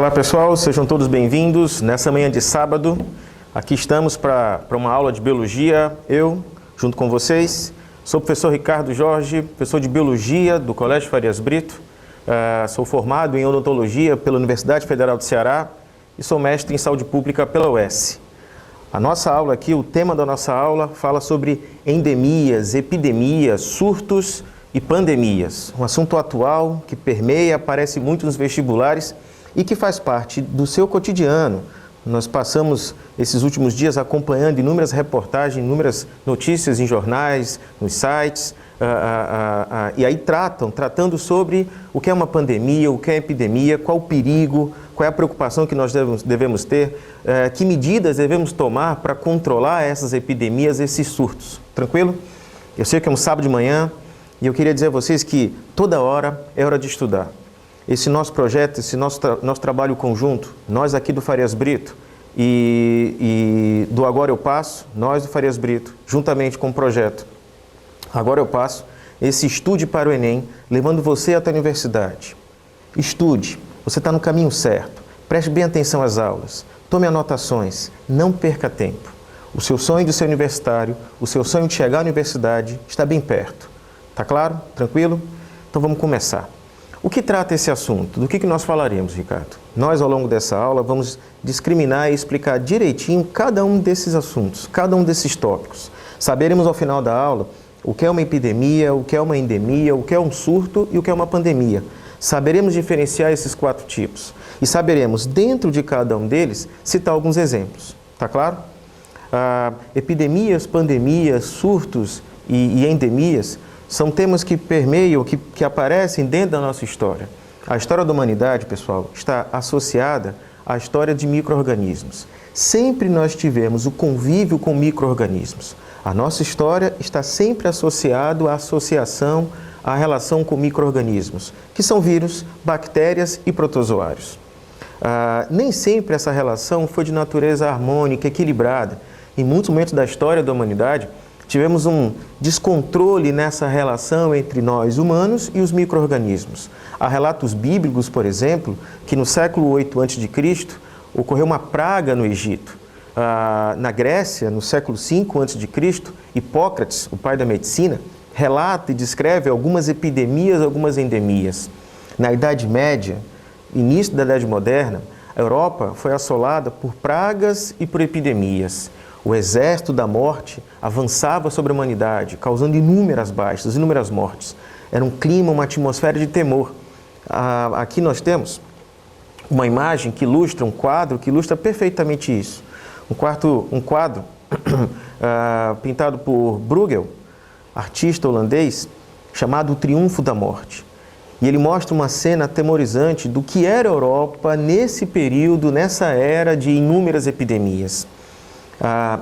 Olá pessoal, sejam todos bem-vindos. Nessa manhã de sábado, aqui estamos para uma aula de Biologia. Eu, junto com vocês, sou o professor Ricardo Jorge, professor de Biologia do Colégio Farias Brito. Sou formado em Odontologia pela Universidade Federal do Ceará e sou mestre em Saúde Pública pela UES. A nossa aula aqui, o tema da nossa aula, fala sobre endemias, epidemias, surtos e pandemias. Um assunto atual que permeia, aparece muito nos vestibulares e que faz parte do seu cotidiano. Nós passamos esses últimos dias acompanhando inúmeras reportagens, inúmeras notícias em jornais, nos sites, e aí tratando sobre o que é uma pandemia, o que é epidemia, qual o perigo, qual é a preocupação que nós devemos ter, que medidas devemos tomar para controlar essas epidemias, esses surtos. Tranquilo? Eu sei que é um sábado de manhã e eu queria dizer a vocês que toda hora é hora de estudar. Esse nosso projeto, esse nosso trabalho conjunto, nós aqui do Farias Brito e do Agora Eu Passo, nós do Farias Brito, juntamente com o projeto Agora Eu Passo, esse estude para o Enem, levando você até a universidade. Estude, você está no caminho certo, preste bem atenção às aulas, tome anotações, não perca tempo. O seu sonho de ser universitário, o seu sonho de chegar à universidade está bem perto. Tá claro? Tranquilo? Então vamos começar. O que trata esse assunto? Do que nós falaremos, Ricardo? Nós, ao longo dessa aula, vamos discriminar e explicar direitinho cada um desses assuntos, cada um desses tópicos. Saberemos ao final da aula o que é uma epidemia, o que é uma endemia, o que é um surto e o que é uma pandemia. Saberemos diferenciar esses 4 tipos e saberemos, dentro de cada um deles, citar alguns exemplos. Tá claro? Epidemias, pandemias, surtos e endemias são temas que permeiam, que aparecem dentro da nossa história. A história da humanidade, pessoal, está associada à história de micro-organismos. Sempre nós tivemos o convívio com micro-organismos. A nossa história está sempre associada à associação, à relação com micro-organismos, que são vírus, bactérias e protozoários. Nem sempre essa relação foi de natureza harmônica, equilibrada. Em muitos momentos da história da humanidade, tivemos um descontrole nessa relação entre nós, humanos, e os micro-organismos. Há relatos bíblicos, por exemplo, que no século 8 a.C. ocorreu uma praga no Egito. Na Grécia, no século 5 a.C., Hipócrates, o pai da medicina, relata e descreve algumas epidemias, algumas endemias. Na Idade Média, início da Idade Moderna, a Europa foi assolada por pragas e por epidemias. O exército da morte avançava sobre a humanidade, causando inúmeras baixas, inúmeras mortes. Era um clima, uma atmosfera de temor. Aqui nós temos uma imagem que ilustra, um quadro que ilustra perfeitamente isso. Um quadro pintado por Bruegel, artista holandês, chamado O Triunfo da Morte. E ele mostra uma cena atemorizante do que era a Europa nesse período, nessa era de inúmeras epidemias.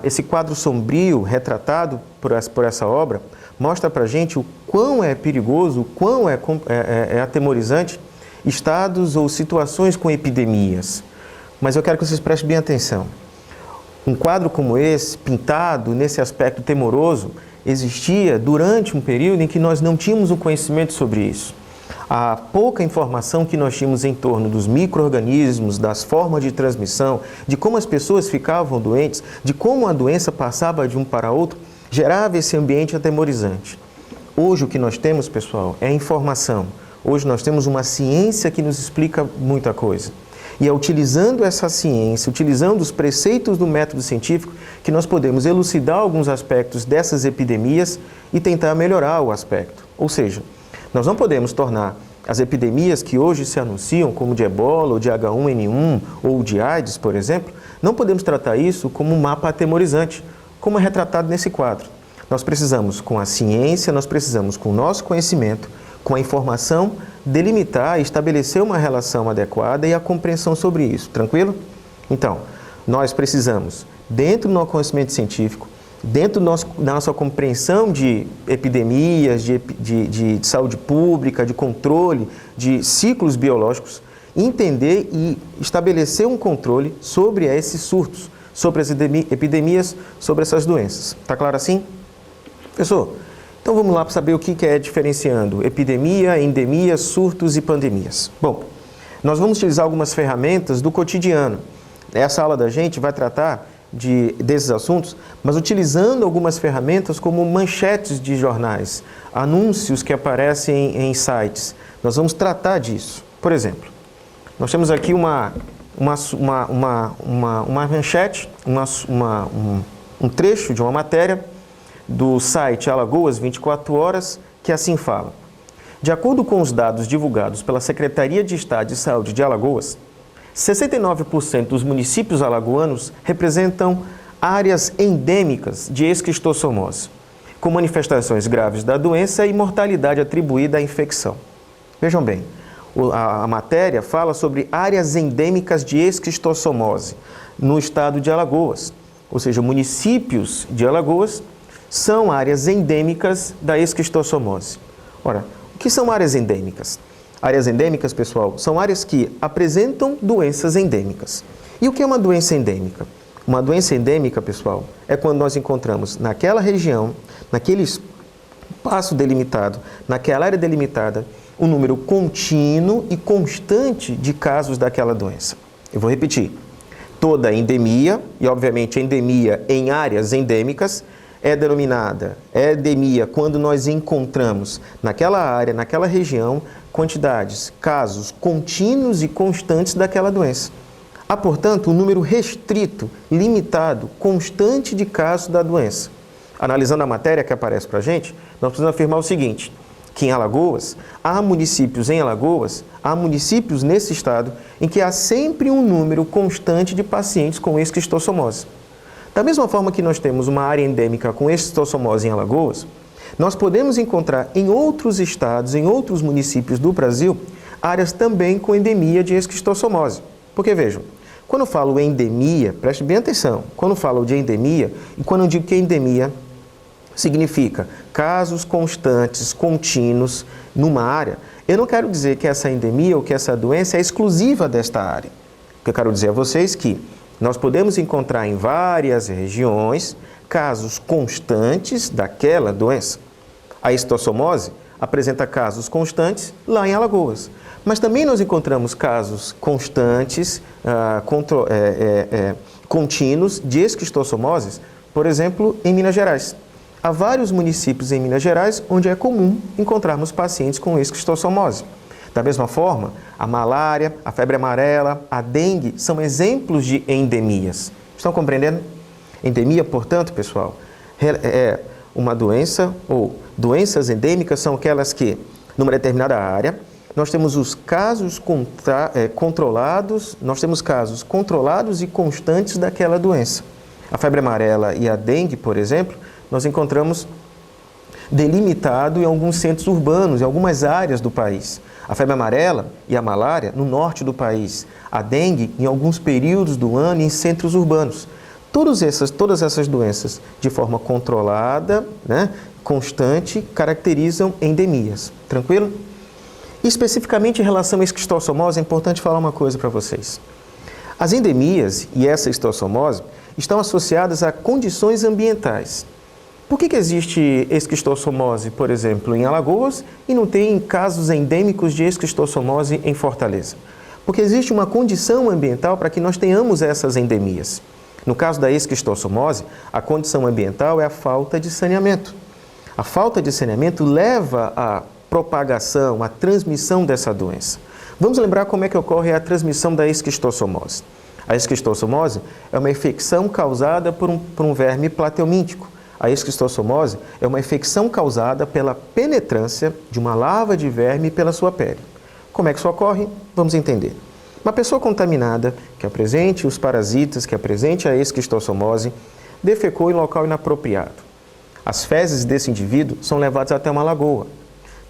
Esse quadro sombrio, retratado por essa obra, mostra para a gente o quão é perigoso, o quão é atemorizante estados ou situações com epidemias. Mas eu quero que vocês prestem bem atenção. Um quadro como esse, pintado nesse aspecto temoroso, existia durante um período em que nós não tínhamos um conhecimento sobre isso. A pouca informação que nós tínhamos em torno dos micro-organismos, das formas de transmissão, de como as pessoas ficavam doentes, de como a doença passava de um para outro, gerava esse ambiente atemorizante. Hoje o que nós temos, pessoal, é informação. Hoje nós temos uma ciência que nos explica muita coisa. E é utilizando essa ciência, utilizando os preceitos do método científico, que nós podemos elucidar alguns aspectos dessas epidemias e tentar melhorar o aspecto. Ou seja, nós não podemos tornar as epidemias que hoje se anunciam, como de ebola, ou de H1N1, ou de AIDS, por exemplo, não podemos tratar isso como um mapa atemorizante, como é retratado nesse quadro. Nós precisamos, com a ciência, nós precisamos, com o nosso conhecimento, com a informação, delimitar e estabelecer uma relação adequada e a compreensão sobre isso. Tranquilo? Então, nós precisamos, dentro do nosso conhecimento científico, dentro da nossa compreensão de epidemias, de saúde pública, de controle, de ciclos biológicos, entender e estabelecer um controle sobre esses surtos, sobre as epidemias, sobre essas doenças. Está claro assim? Professor, então vamos lá para saber o que é diferenciando epidemia, endemia, surtos e pandemias. Bom, Nós vamos utilizar algumas ferramentas do cotidiano. Essa aula da gente vai tratar desses assuntos, mas utilizando algumas ferramentas como manchetes de jornais, anúncios que aparecem em sites. Nós vamos tratar disso. Por exemplo, nós temos aqui uma manchete, um trecho de uma matéria do site Alagoas 24 Horas, que assim fala. De acordo com os dados divulgados pela Secretaria de Estado de Saúde de Alagoas, 69% dos municípios alagoanos representam áreas endêmicas de esquistossomose, com manifestações graves da doença e mortalidade atribuída à infecção. Vejam bem, a matéria fala sobre áreas endêmicas de esquistossomose no estado de Alagoas, ou seja, municípios de Alagoas são áreas endêmicas da esquistossomose. Ora, o que são áreas endêmicas? Áreas endêmicas, pessoal, são áreas que apresentam doenças endêmicas. E o que é uma doença endêmica? Uma doença endêmica, pessoal, é quando nós encontramos naquela região, naquele espaço delimitado, naquela área delimitada, um número contínuo e constante de casos daquela doença. Eu vou repetir. Toda endemia, e obviamente endemia em áreas endêmicas, é denominada endemia quando nós encontramos naquela área, naquela região, quantidades, casos contínuos e constantes daquela doença. Há, portanto, um número restrito, limitado, constante de casos da doença. Analisando a matéria que aparece para a gente, nós precisamos afirmar o seguinte, que em Alagoas, há municípios nesse estado em que há sempre um número constante de pacientes com esquistossomose. Da mesma forma que nós temos uma área endêmica com esquistossomose em Alagoas, nós podemos encontrar em outros estados, em outros municípios do Brasil, áreas também com endemia de esquistossomose. Porque vejam, quando eu falo endemia, preste bem atenção, quando eu falo de endemia, e quando eu digo que endemia significa casos constantes, contínuos, numa área, eu não quero dizer que essa endemia ou que essa doença é exclusiva desta área. O que eu quero dizer a vocês é que nós podemos encontrar em várias regiões casos constantes daquela doença. A esquistossomose apresenta casos constantes lá em Alagoas. Mas também nós encontramos casos constantes, contínuos de esquistossomoses, por exemplo, em Minas Gerais. Há vários municípios em Minas Gerais onde é comum encontrarmos pacientes com esquistossomose. Da mesma forma, a malária, a febre amarela, a dengue são exemplos de endemias. Estão compreendendo? Endemia, portanto, pessoal, é uma doença ou doenças endêmicas são aquelas que, numa determinada área, nós temos os casos controlados, nós temos casos controlados e constantes daquela doença. A febre amarela e a dengue, por exemplo, nós encontramos delimitado em alguns centros urbanos, em algumas áreas do país. A febre amarela e a malária no norte do país. A dengue em alguns períodos do ano em centros urbanos. Todas essas doenças, de forma controlada, constante, caracterizam endemias. Tranquilo? E especificamente em relação à esquistossomose, é importante falar uma coisa para vocês. As endemias e essa esquistossomose estão associadas a condições ambientais. Por que existe esquistossomose, por exemplo, em Alagoas e não tem casos endêmicos de esquistossomose em Fortaleza? Porque existe uma condição ambiental para que nós tenhamos essas endemias. No caso da esquistossomose, a condição ambiental é a falta de saneamento. A falta de saneamento leva à propagação, à transmissão dessa doença. Vamos lembrar como é que ocorre a transmissão da esquistossomose. A esquistossomose é uma infecção causada por um verme platelmíntico. A esquistossomose é uma infecção causada pela penetrância de uma larva de verme pela sua pele. Como é que isso ocorre? Vamos entender. Uma pessoa contaminada, que apresente os parasitas, que apresente a esquistossomose, defecou em local inapropriado. As fezes desse indivíduo são levadas até uma lagoa.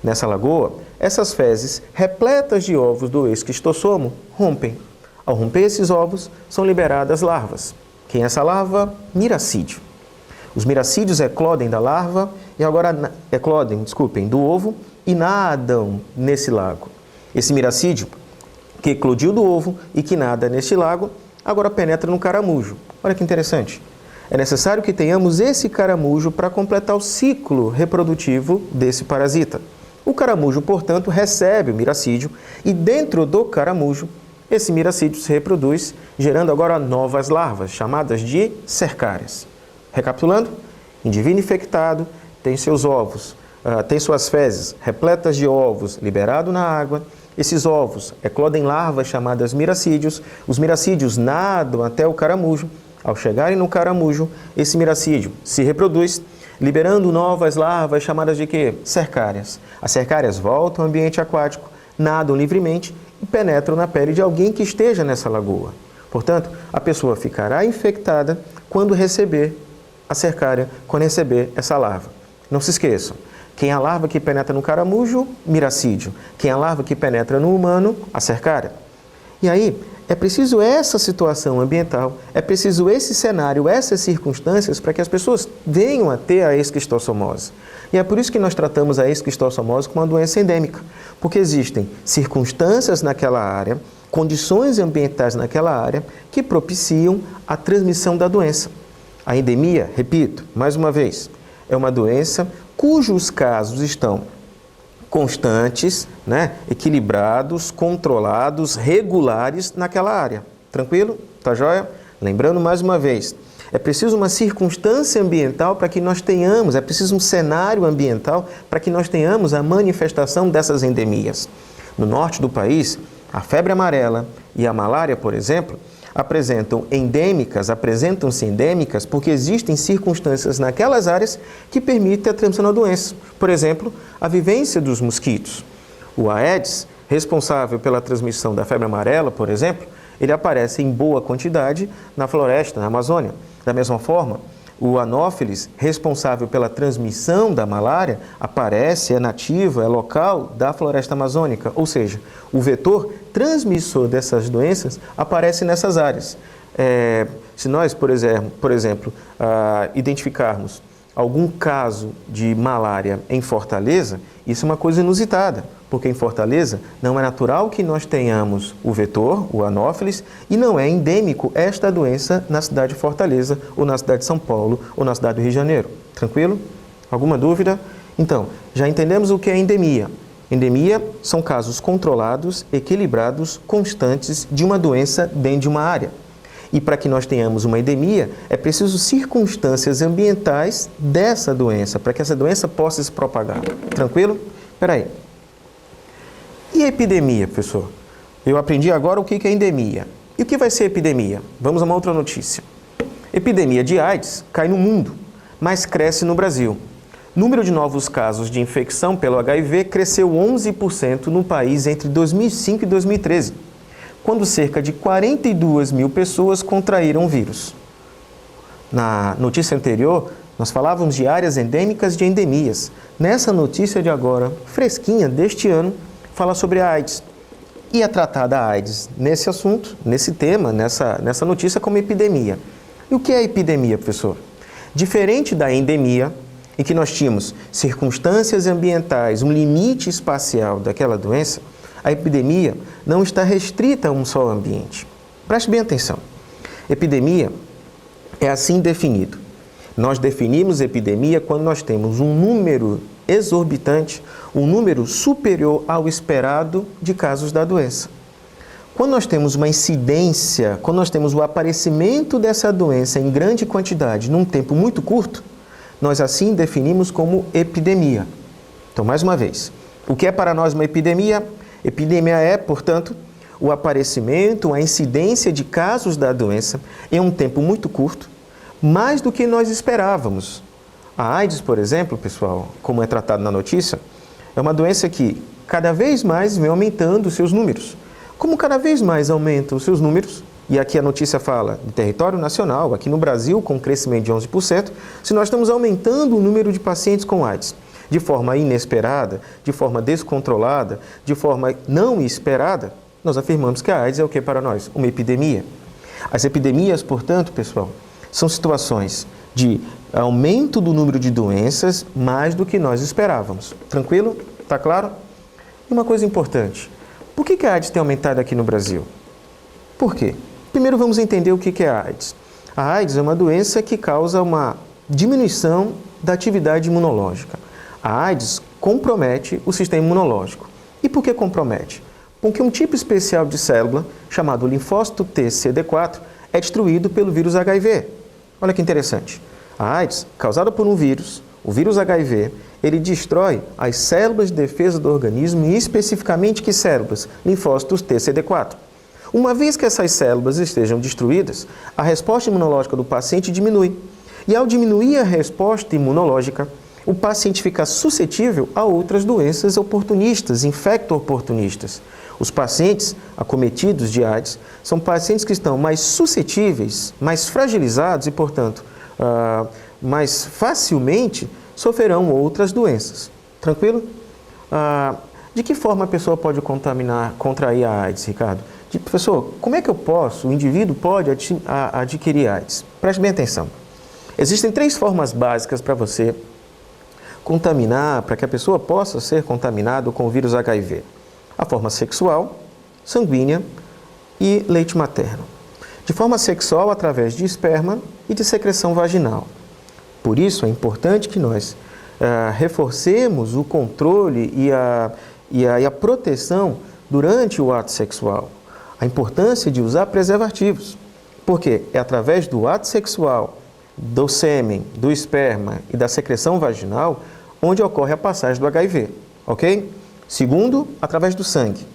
Nessa lagoa, essas fezes, repletas de ovos do esquistossomo, rompem. Ao romper esses ovos, são liberadas larvas. Quem é essa larva? Miracídio. Os miracídios eclodem da larva e agora do ovo e nadam nesse lago. Esse miracídio, que eclodiu do ovo e que nada neste lago, agora penetra no caramujo. Olha que interessante. É necessário que tenhamos esse caramujo para completar o ciclo reprodutivo desse parasita. O caramujo, portanto, recebe o miracídio e dentro do caramujo, esse miracídio se reproduz, gerando agora novas larvas, chamadas de cercárias. Recapitulando, indivíduo infectado tem seus ovos, tem suas fezes repletas de ovos, liberado na água. Esses ovos eclodem larvas chamadas miracídios. Os miracídios nadam até o caramujo. Ao chegarem no caramujo, esse miracídio se reproduz, liberando novas larvas chamadas de quê? Cercárias. As cercárias voltam ao ambiente aquático, nadam livremente e penetram na pele de alguém que esteja nessa lagoa. Portanto, a pessoa ficará infectada quando receber a cercária, quando receber essa larva. Não se esqueçam, quem é a larva que penetra no caramujo, miracídio. Quem é a larva que penetra no humano, a cercária. E aí, é preciso essa situação ambiental, é preciso esse cenário, essas circunstâncias para que as pessoas venham a ter a esquistossomose. E é por isso que nós tratamos a esquistossomose como uma doença endêmica, porque existem circunstâncias naquela área, condições ambientais naquela área que propiciam a transmissão da doença. A endemia, repito, mais uma vez, é uma doença cujos casos estão constantes, equilibrados, controlados, regulares naquela área. Tranquilo? Tá joia? Lembrando mais uma vez, é preciso uma circunstância ambiental para que nós tenhamos, é preciso um cenário ambiental para que nós tenhamos a manifestação dessas endemias. No norte do país, a febre amarela e a malária, por exemplo, apresentam-se endêmicas porque existem circunstâncias naquelas áreas que permitem a transmissão da doença. Por exemplo, a vivência dos mosquitos. O Aedes, responsável pela transmissão da febre amarela, por exemplo, ele aparece em boa quantidade na floresta, na Amazônia. Da mesma forma, o Anófeles, responsável pela transmissão da malária, aparece, é nativo, é local da floresta amazônica. Ou seja, o vetor transmissor dessas doenças aparece nessas áreas. Se nós, por exemplo, identificarmos algum caso de malária em Fortaleza, isso é uma coisa inusitada, porque em Fortaleza não é natural que nós tenhamos o vetor, o Anófeles, e não é endêmico esta doença na cidade de Fortaleza, ou na cidade de São Paulo, ou na cidade do Rio de Janeiro. Tranquilo? Alguma dúvida? Então, já entendemos o que é endemia. Endemia são casos controlados, equilibrados, constantes de uma doença dentro de uma área. E para que nós tenhamos uma endemia, é preciso circunstâncias ambientais dessa doença, para que essa doença possa se propagar. Tranquilo? Espera aí. E a epidemia, professor? Eu aprendi agora o que é endemia. E o que vai ser epidemia? Vamos a uma outra notícia. Epidemia de AIDS cai no mundo, mas cresce no Brasil. Número de novos casos de infecção pelo HIV cresceu 11% no país entre 2005 e 2013. Quando cerca de 42 mil pessoas contraíram o vírus. Na notícia anterior, nós falávamos de áreas endêmicas de endemias. Nessa notícia de agora, fresquinha, deste ano, fala sobre a AIDS. E é tratada a AIDS nesse assunto, nesse tema, nessa notícia como epidemia. E o que é epidemia, professor? Diferente da endemia, em que nós tínhamos circunstâncias ambientais, um limite espacial daquela doença, a epidemia não está restrita a um só ambiente. Preste bem atenção. Epidemia é assim definido. Nós definimos epidemia quando nós temos um número exorbitante, um número superior ao esperado de casos da doença. Quando nós temos uma incidência, quando nós temos o aparecimento dessa doença em grande quantidade num tempo muito curto, nós assim definimos como epidemia. Então, mais uma vez, o que é para nós uma epidemia? Epidemia é, portanto, o aparecimento, a incidência de casos da doença em um tempo muito curto, mais do que nós esperávamos. A AIDS, por exemplo, pessoal, como é tratado na notícia, é uma doença que cada vez mais vem aumentando os seus números. Como cada vez mais aumentam os seus números, e aqui a notícia fala de território nacional, aqui no Brasil, com um crescimento de 11%, se nós estamos aumentando o número de pacientes com AIDS, de forma inesperada, de forma descontrolada, de forma não esperada, nós afirmamos que a AIDS é o que para nós? Uma epidemia. As epidemias, portanto, pessoal, são situações de aumento do número de doenças mais do que nós esperávamos. Tranquilo? Tá claro? E uma coisa importante, por que a AIDS tem aumentado aqui no Brasil? Por quê? Primeiro vamos entender o que é a AIDS. A AIDS é uma doença que causa uma diminuição da atividade imunológica. A AIDS compromete o sistema imunológico. E por que compromete? Porque um tipo especial de célula, chamado linfócito T-CD4, é destruído pelo vírus HIV. Olha que interessante. A AIDS, causada por um vírus, o vírus HIV, ele destrói as células de defesa do organismo e especificamente que células? Linfócitos T-CD4. Uma vez que essas células estejam destruídas, a resposta imunológica do paciente diminui. E ao diminuir a resposta imunológica, o paciente fica suscetível a outras doenças oportunistas, infecto-oportunistas. Os pacientes acometidos de AIDS são pacientes que estão mais suscetíveis, mais fragilizados e, portanto, mais facilmente sofrerão outras doenças. Tranquilo? De que forma a pessoa pode contrair a AIDS, Ricardo? Professor, como é que o indivíduo pode adquirir AIDS? Preste bem atenção. Existem 3 formas básicas para você contaminar, para que a pessoa possa ser contaminada com o vírus HIV. A forma sexual, sanguínea e leite materno. De forma sexual, através de esperma e de secreção vaginal. Por isso, é importante que nós reforcemos o controle e a proteção durante o ato sexual. A importância de usar preservativos. Porque é através do ato sexual, do sêmen, do esperma e da secreção vaginal onde ocorre a passagem do HIV, ok? Segundo, através do sangue.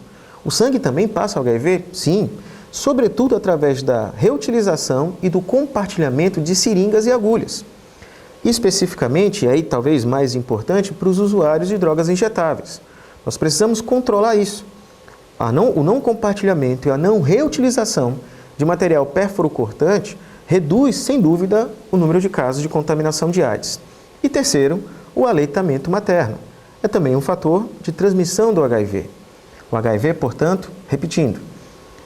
O sangue também passa o HIV? Sim, sobretudo através da reutilização e do compartilhamento de seringas e agulhas. Especificamente, e aí talvez mais importante, para os usuários de drogas injetáveis. Nós precisamos controlar isso. O não compartilhamento e a não reutilização de material pérfuro-cortante reduz, sem dúvida, o número de casos de contaminação de AIDS. E terceiro, o aleitamento materno. É também um fator de transmissão do HIV. O HIV, portanto, repetindo,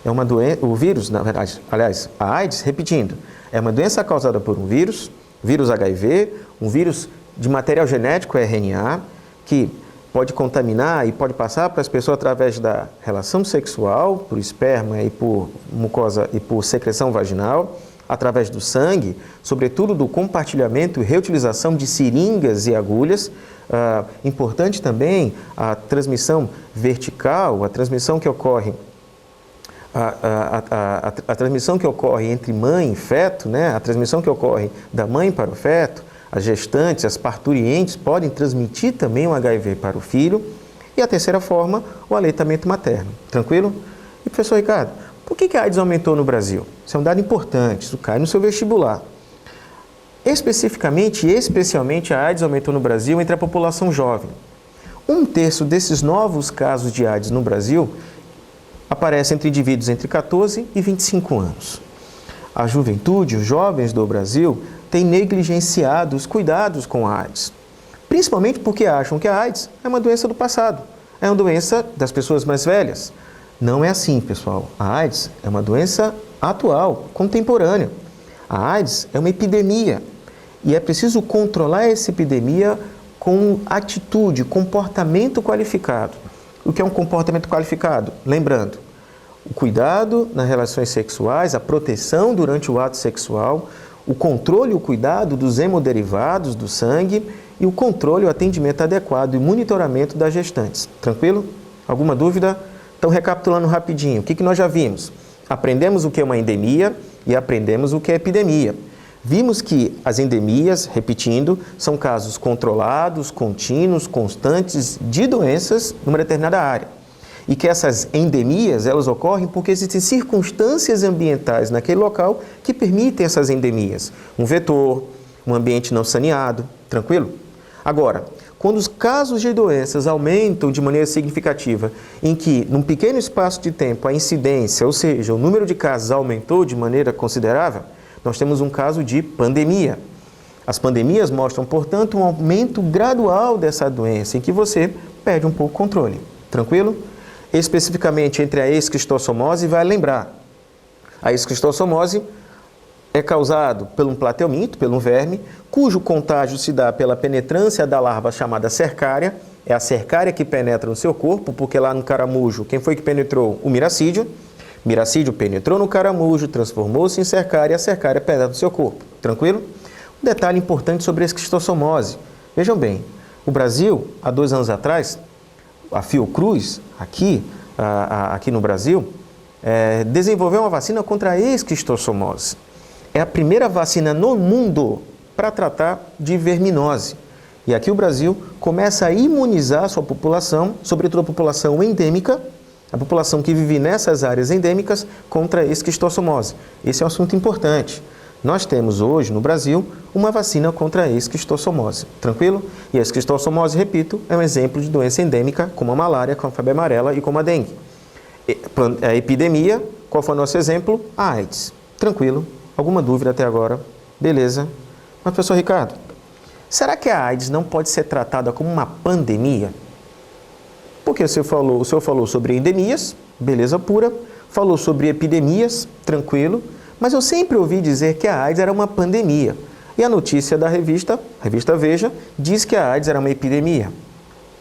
é uma doença, o vírus, na verdade, aliás, a AIDS, repetindo, é uma doença causada por um vírus HIV, um vírus de material genético RNA, que pode contaminar e pode passar para as pessoas através da relação sexual, por esperma e por mucosa e por secreção vaginal, através do sangue, sobretudo do compartilhamento e reutilização de seringas e agulhas. Importante também a transmissão vertical, a transmissão que ocorre a transmissão que ocorre entre mãe e feto, né? A transmissão que ocorre da mãe para o feto, as gestantes, as parturientes podem transmitir também o HIV para o filho. E a terceira forma, o aleitamento materno. Tranquilo? E professor Ricardo, por que a AIDS aumentou no Brasil? Isso é um dado importante, isso cai no seu vestibular. Especificamente e especialmente a AIDS aumentou no Brasil entre a população jovem. 1/3 desses novos casos de AIDS no Brasil aparece entre indivíduos entre 14 e 25 anos. A juventude, os jovens do Brasil, têm negligenciado os cuidados com a AIDS, principalmente porque acham que a AIDS é uma doença do passado, é uma doença das pessoas mais velhas. Não é assim, pessoal. A AIDS é uma doença atual, contemporânea. A AIDS é uma epidemia e é preciso controlar essa epidemia com atitude, comportamento qualificado. O que é um comportamento qualificado? Lembrando, o cuidado nas relações sexuais, a proteção durante o ato sexual, o controle e o cuidado dos hemoderivados do sangue e o controle e o atendimento adequado e monitoramento das gestantes. Tranquilo? Alguma dúvida? Então, recapitulando rapidinho, o que nós já vimos? Aprendemos o que é uma endemia e aprendemos o que é epidemia. Vimos que as endemias, repetindo, são casos controlados, contínuos, constantes de doenças numa determinada área. E que essas endemias, elas ocorrem porque existem circunstâncias ambientais naquele local que permitem essas endemias. Um vetor, um ambiente não saneado, tranquilo? Agora, quando os casos de doenças aumentam de maneira significativa, em que, num pequeno espaço de tempo, a incidência, ou seja, o número de casos aumentou de maneira considerável, nós temos um caso de pandemia. As pandemias mostram, portanto, um aumento gradual dessa doença, em que você perde um pouco o controle. Tranquilo? Especificamente entre a esquistossomose, vai lembrar, a esquistossomose é causado por um plateuminto, pelo um verme, cujo contágio se dá pela penetrância da larva chamada cercária. É a cercária que penetra no seu corpo, porque lá no caramujo, quem foi que penetrou? O miracídio. O miracídio penetrou no caramujo, transformou-se em cercária e a cercária penetra no seu corpo. Tranquilo? Um detalhe importante sobre a esquistossomose. Vejam bem, O Brasil, há 2 anos atrás, a Fiocruz, aqui no Brasil, desenvolveu uma vacina contra a esquistossomose. É a primeira vacina no mundo para tratar de verminose. E aqui o Brasil começa a imunizar a sua população, sobretudo a população endêmica, a população que vive nessas áreas endêmicas, contra a esquistossomose. Esse é um assunto importante. Nós temos hoje no Brasil uma vacina contra a esquistossomose, tranquilo? E a esquistossomose, repito, é um exemplo de doença endêmica, como a malária, como a febre amarela e como a dengue. A epidemia, qual foi o nosso exemplo? A AIDS. Tranquilo? Alguma dúvida até agora? Beleza. Mas, professor Ricardo, será que a AIDS não pode ser tratada como uma pandemia? Porque o senhor falou sobre endemias, beleza pura, falou sobre epidemias, tranquilo, mas eu sempre ouvi dizer que a AIDS era uma pandemia. E a notícia da revista Veja, diz que a AIDS era uma epidemia.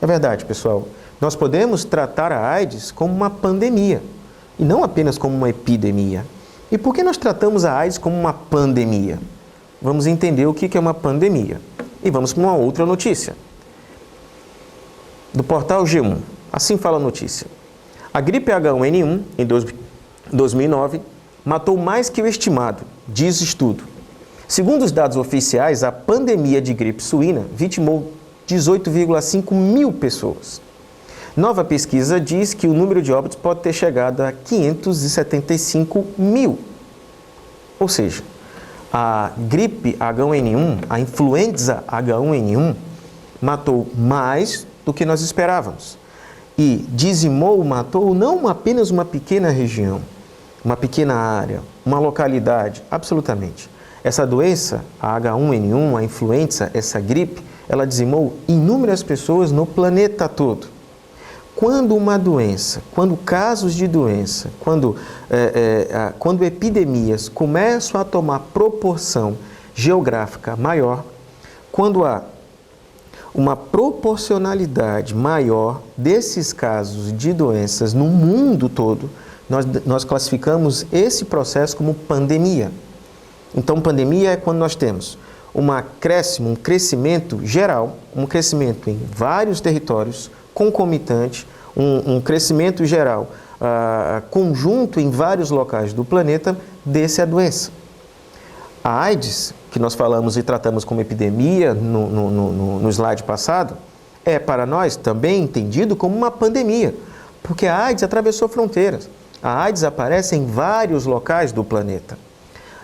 É verdade, pessoal. Nós podemos tratar a AIDS como uma pandemia, e não apenas como uma epidemia. E por que nós tratamos a AIDS como uma pandemia? Vamos entender o que é uma pandemia. E vamos para uma outra notícia. Do portal G1. Assim fala a notícia. A gripe H1N1, em 2009, matou mais que o estimado, diz estudo. Segundo os dados oficiais, a pandemia de gripe suína vitimou 18,5 mil pessoas. Nova pesquisa diz que o número de óbitos pode ter chegado a 575 mil. Ou seja, a gripe H1N1, a influenza H1N1, matou mais do que nós esperávamos. E matou não apenas uma pequena região, uma pequena área, uma localidade, absolutamente. Essa doença, a H1N1, a influenza, essa gripe, ela dizimou inúmeras pessoas no planeta todo. Quando uma doença, quando casos de doença, quando epidemias começam a tomar proporção geográfica maior, quando há uma proporcionalidade maior desses casos de doenças no mundo todo, nós classificamos esse processo como pandemia. Então, pandemia é quando nós temos um crescimento geral, um crescimento em vários territórios, concomitante, um crescimento geral, conjunto em vários locais do planeta dessa doença. A AIDS, que nós falamos e tratamos como epidemia no slide passado, é para nós também entendido como uma pandemia, porque a AIDS atravessou fronteiras. A AIDS aparece em vários locais do planeta.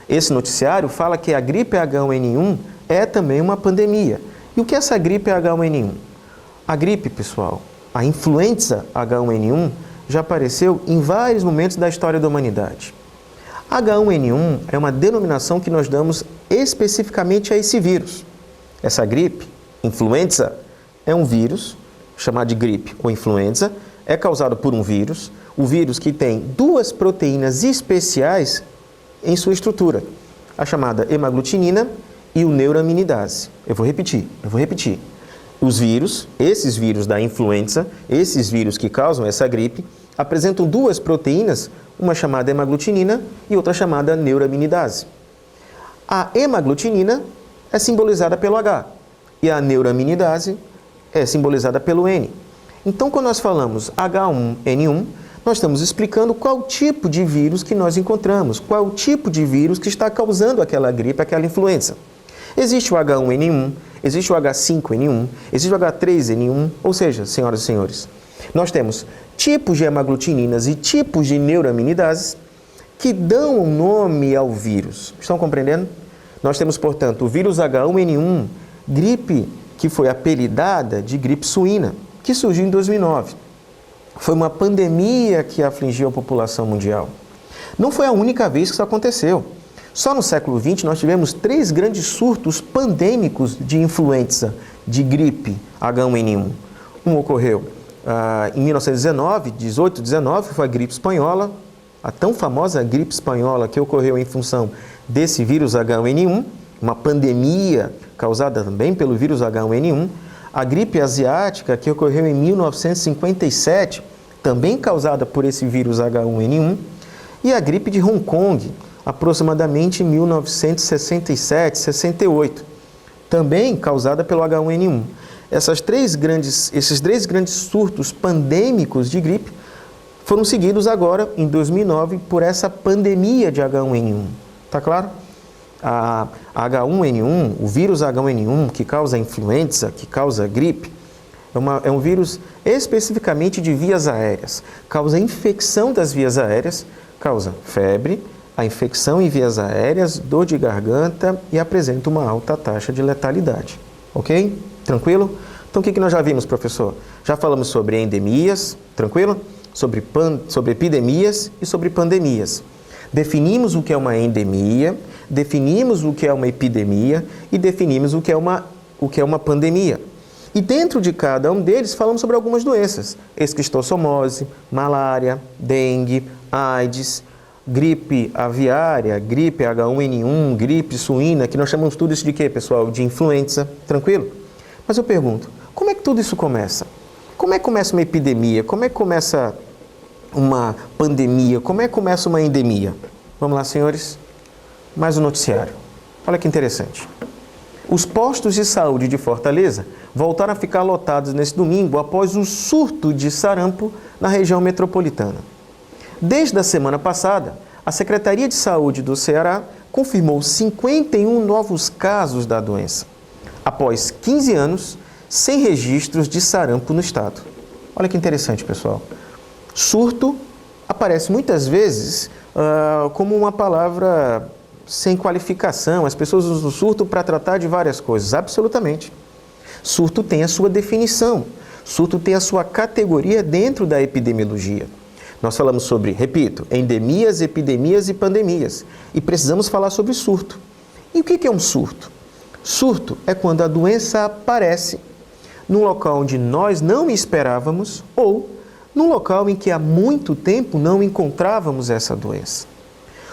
Esse noticiário fala que a gripe H1N1 é também uma pandemia. E o que é essa gripe H1N1? A gripe, pessoal, a influenza H1N1 já apareceu em vários momentos da história da humanidade. H1N1 é uma denominação que nós damos especificamente a esse vírus. Essa gripe, influenza, é um vírus, chamado de gripe ou influenza, é causado por um vírus, o vírus que tem 2 proteínas especiais em sua estrutura, a chamada hemaglutinina e o neuraminidase. Eu vou repetir. Esses vírus da influenza, esses vírus que causam essa gripe, apresentam 2 proteínas, uma chamada hemaglutinina e outra chamada neuraminidase. A hemaglutinina é simbolizada pelo H e a neuraminidase é simbolizada pelo N. Então, quando nós falamos H1N1, nós estamos explicando qual tipo de vírus que nós encontramos, qual tipo de vírus que está causando aquela gripe, aquela influenza. Existe o H1N1, existe o H5N1, existe o H3N1, ou seja, senhoras e senhores, nós temos tipos de hemaglutininas e tipos de neuraminidase que dão um nome ao vírus. Estão compreendendo? Nós temos, portanto, o vírus H1N1, gripe que foi apelidada de gripe suína, que surgiu em 2009. Foi uma pandemia que afligiu a população mundial. Não foi a única vez que isso aconteceu. Só no século XX nós tivemos 3 grandes surtos pandêmicos de influenza, de gripe H1N1. Um ocorreu em 1919, 19, foi a gripe espanhola, a tão famosa gripe espanhola que ocorreu em função desse vírus H1N1, uma pandemia causada também pelo vírus H1N1. A gripe asiática, que ocorreu em 1957, também causada por esse vírus H1N1. E a gripe de Hong Kong, aproximadamente em 1967, 68, também causada pelo H1N1. esses três grandes surtos pandêmicos de gripe foram seguidos agora, em 2009, por essa pandemia de H1N1. Tá claro? A H1N1, o vírus H1N1, que causa influenza, que causa gripe, é um vírus especificamente de vias aéreas. Causa infecção das vias aéreas, causa febre, a infecção em vias aéreas, dor de garganta e apresenta uma alta taxa de letalidade. Ok? Tranquilo? Então, o que nós já vimos, professor? Já falamos sobre endemias, tranquilo? Sobre epidemias e sobre pandemias. Definimos o que é uma endemia, definimos o que é uma epidemia e definimos o que é uma pandemia. E dentro de cada um deles falamos sobre algumas doenças: esquistossomose, malária, dengue, AIDS, gripe aviária, gripe H1N1, gripe suína, que nós chamamos tudo isso de quê, pessoal? De influenza, tranquilo? Mas eu pergunto, como é que tudo isso começa? Como é que começa uma epidemia? Como é que começa uma pandemia? Como é que começa uma endemia? Vamos lá, senhores? Mais um noticiário. Olha que interessante. Os postos de saúde de Fortaleza voltaram a ficar lotados nesse domingo após o surto de sarampo na região metropolitana. Desde a semana passada, a Secretaria de Saúde do Ceará confirmou 51 novos casos da doença, após 15 anos sem registros de sarampo no estado. Olha que interessante, pessoal. Surto aparece muitas vezes como uma palavra sem qualificação. As pessoas usam o surto para tratar de várias coisas. Absolutamente. Surto tem a sua definição. Surto tem a sua categoria dentro da epidemiologia. Nós falamos sobre, repito, endemias, epidemias e pandemias. E precisamos falar sobre surto. E o que é um surto? Surto é quando a doença aparece num local onde nós não esperávamos ou num local em que há muito tempo não encontrávamos essa doença.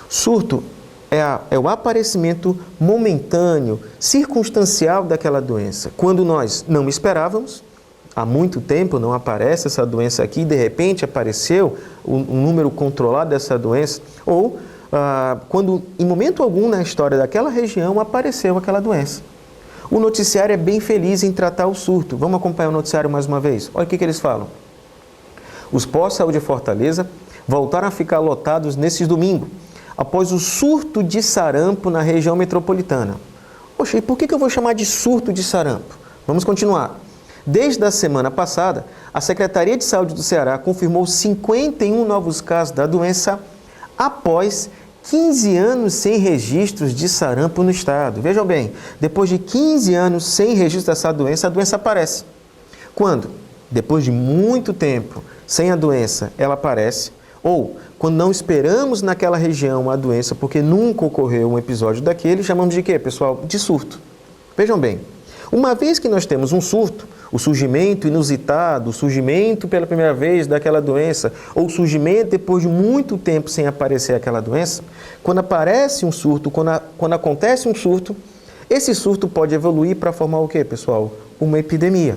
Surto é o aparecimento momentâneo, circunstancial daquela doença. Quando nós não esperávamos, há muito tempo não aparece essa doença aqui, de repente apareceu um número controlado dessa doença, ou quando em momento algum na história daquela região apareceu aquela doença. O noticiário é bem feliz em tratar o surto. Vamos acompanhar o noticiário mais uma vez? Olha o que eles falam. Os postos de saúde de Fortaleza voltaram a ficar lotados nesse domingo, após o surto de sarampo na região metropolitana. Poxa, e por que eu vou chamar de surto de sarampo? Vamos continuar. Desde a semana passada, a Secretaria de Saúde do Ceará confirmou 51 novos casos da doença após 15 anos sem registros de sarampo no estado. Vejam bem, depois de 15 anos sem registro dessa doença, a doença aparece. Quando? Depois de muito tempo sem a doença, ela aparece. Ou, quando não esperamos naquela região a doença, porque nunca ocorreu um episódio daquele, chamamos de quê, pessoal? De surto. Vejam bem, uma vez que nós temos um surto, o surgimento inusitado, o surgimento pela primeira vez daquela doença, ou o surgimento depois de muito tempo sem aparecer aquela doença, quando aparece um surto, quando acontece um surto, esse surto pode evoluir para formar o quê, pessoal? Uma epidemia.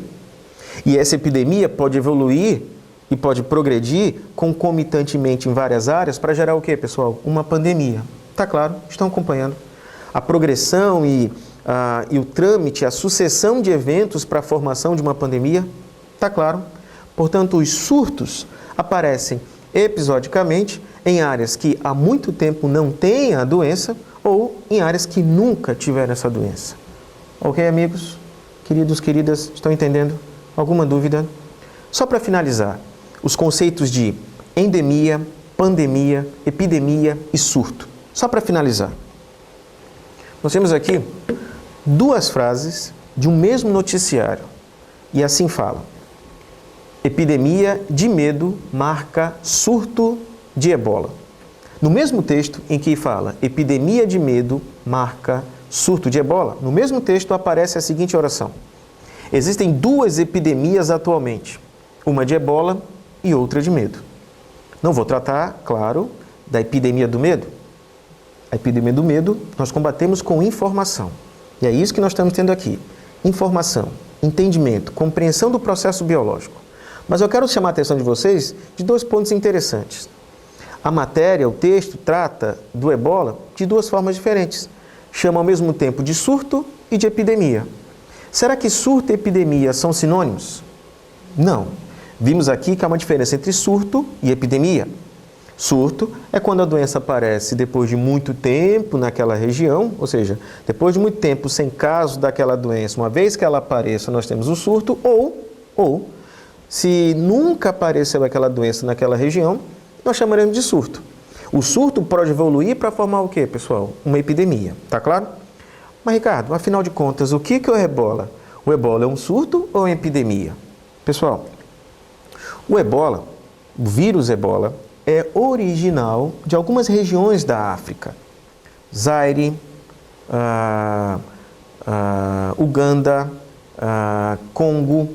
E essa epidemia pode evoluir e pode progredir concomitantemente em várias áreas para gerar o quê, pessoal? Uma pandemia. Tá claro? Estão acompanhando? A progressão e o trâmite, a sucessão de eventos para a formação de uma pandemia? Tá claro? Portanto, os surtos aparecem episodicamente em áreas que há muito tempo não têm a doença ou em áreas que nunca tiveram essa doença. Ok, amigos? Queridos, queridas, estão entendendo? Alguma dúvida? Só para finalizar, os conceitos de endemia, pandemia, epidemia e surto. Só para finalizar. Nós temos aqui duas frases de um mesmo noticiário. E assim fala. Epidemia de medo marca surto de ebola. No mesmo texto em que fala epidemia de medo marca surto de ebola, no mesmo texto aparece a seguinte oração. Existem duas epidemias atualmente, uma de ebola e outra de medo. Não vou tratar, claro, da epidemia do medo. A epidemia do medo nós combatemos com informação. E é isso que nós estamos tendo aqui. Informação, entendimento, compreensão do processo biológico. Mas eu quero chamar a atenção de vocês de dois pontos interessantes. A matéria, o texto, trata do ebola de duas formas diferentes. Chama ao mesmo tempo de surto e de epidemia. Será que surto e epidemia são sinônimos? Não. Vimos aqui que há uma diferença entre surto e epidemia. Surto é quando a doença aparece depois de muito tempo naquela região, ou seja, depois de muito tempo sem caso daquela doença, uma vez que ela apareça, nós temos o surto, ou se nunca apareceu aquela doença naquela região, nós chamaremos de surto. O surto pode evoluir para formar o quê, pessoal? Uma epidemia, tá claro? Mas, Ricardo, afinal de contas, o que é o ebola? O ebola é um surto ou uma epidemia? Pessoal, o ebola, o vírus ebola, é original de algumas regiões da África. Zaire, Uganda, Congo,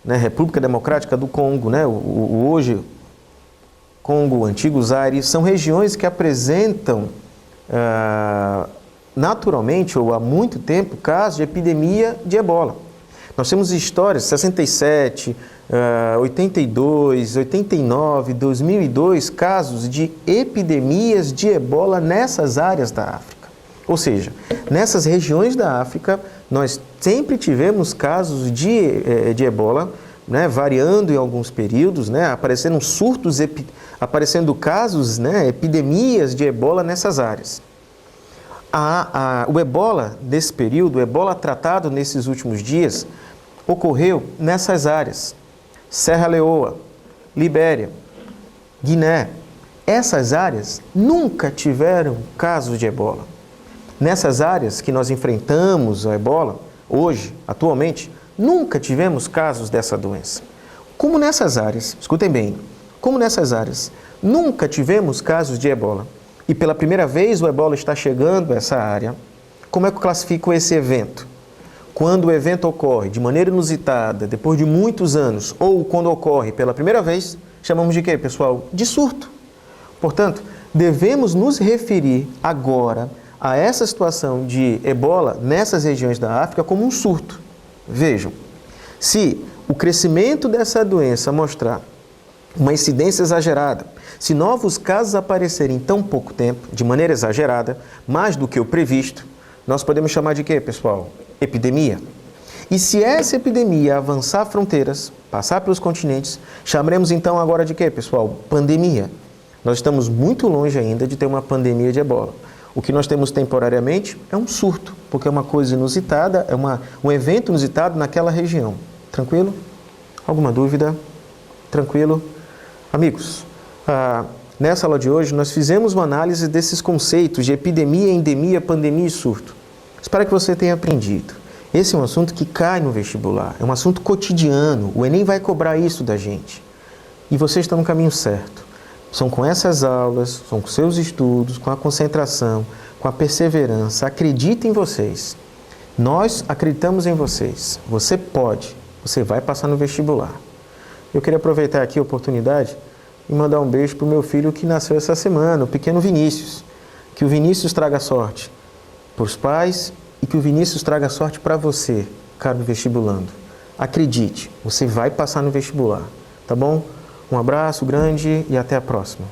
né, República Democrática do Congo, né, hoje Congo, antigo Zaire, são regiões que apresentam naturalmente ou há muito tempo casos de epidemia de ebola. Nós temos histórias, 67, 82, 89, 2002, casos de epidemias de ebola nessas áreas da África. Ou seja, nessas regiões da África, nós sempre tivemos casos de ebola, né, variando em alguns períodos, né, aparecendo surtos, aparecendo casos, né, epidemias de ebola nessas áreas. O ebola, desse período, o ebola tratado nesses últimos dias, ocorreu nessas áreas. Serra Leoa, Libéria, Guiné. Essas áreas nunca tiveram casos de ebola. Nessas áreas que nós enfrentamos a ebola, hoje, atualmente, nunca tivemos casos dessa doença. Como nessas áreas, escutem bem, como nessas áreas nunca tivemos casos de ebola, e pela primeira vez o ebola está chegando a essa área, como é que eu classifico esse evento? Quando o evento ocorre de maneira inusitada, depois de muitos anos, ou quando ocorre pela primeira vez, chamamos de quê, pessoal? De surto. Portanto, devemos nos referir agora a essa situação de ebola nessas regiões da África como um surto. Vejam, se o crescimento dessa doença mostrar uma incidência exagerada, se novos casos aparecerem em tão pouco tempo, de maneira exagerada, mais do que o previsto, nós podemos chamar de quê, pessoal? Epidemia. E se essa epidemia avançar fronteiras, passar pelos continentes, chamaremos então agora de quê, pessoal? Pandemia. Nós estamos muito longe ainda de ter uma pandemia de ebola. O que nós temos temporariamente é um surto, porque é uma coisa inusitada, é um evento inusitado naquela região. Tranquilo? Alguma dúvida? Tranquilo? Amigos, nessa aula de hoje nós fizemos uma análise desses conceitos de epidemia, endemia, pandemia e surto. Espero que você tenha aprendido. Esse é um assunto que cai no vestibular, é um assunto cotidiano, o Enem vai cobrar isso da gente. E você está no caminho certo. São com essas aulas, são com seus estudos, com a concentração, com a perseverança. Acredite em vocês. Nós acreditamos em vocês. Você pode, você vai passar no vestibular. Eu queria aproveitar aqui a oportunidade e mandar um beijo para o meu filho que nasceu essa semana, o pequeno Vinícius. Que o Vinícius traga sorte para os pais e que o Vinícius traga sorte para você, caro vestibulando. Acredite, você vai passar no vestibular, tá bom? Um abraço grande e até a próxima.